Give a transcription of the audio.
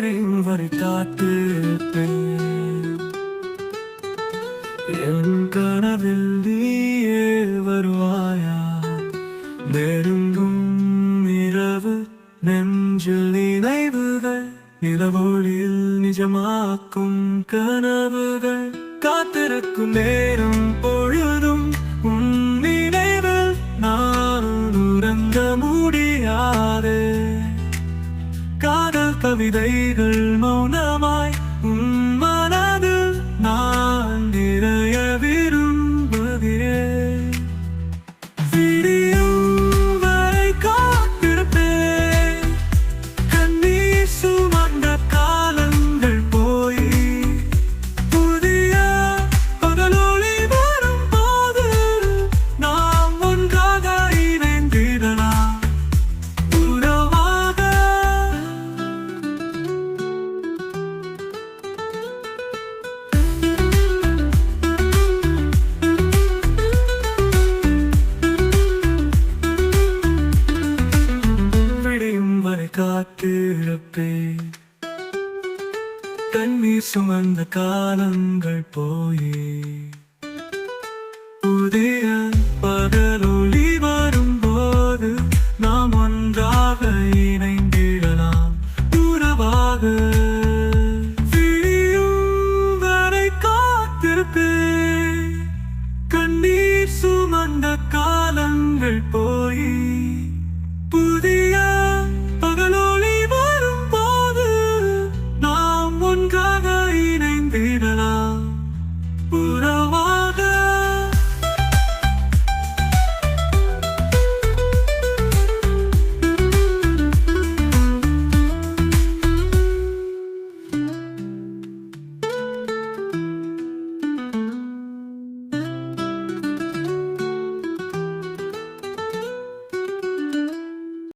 விழியும் வரை காத்திருப்பேன். என் கனவில் நீயே வருவாயா? நெருங்கும் இரவு நெஞ்சில் நினைவுகள், இரவொளியில் நிஜமாக்கும் கனவுகள். காத்திருக்கும் நேரம் பொழுதும் உன் நினைவில் நான் உறங்க முடியாது. காதல் கவிதைகள் மௌனமாய் உன் மனதில் நான் நிறைய விரும்புகிறேன். விடியும் வரை காத்திருப்பேன். கண்ணீர் சுமந்த காலங்கள் போய் புதிய பகலொளி வரும்போது நாம் ஒன்றாக இணைந்திடலாம் உறவாக. விடியும் வரை காத்திருப்பேன். கண்ணீர் சுமந்த காலங்கள் போயே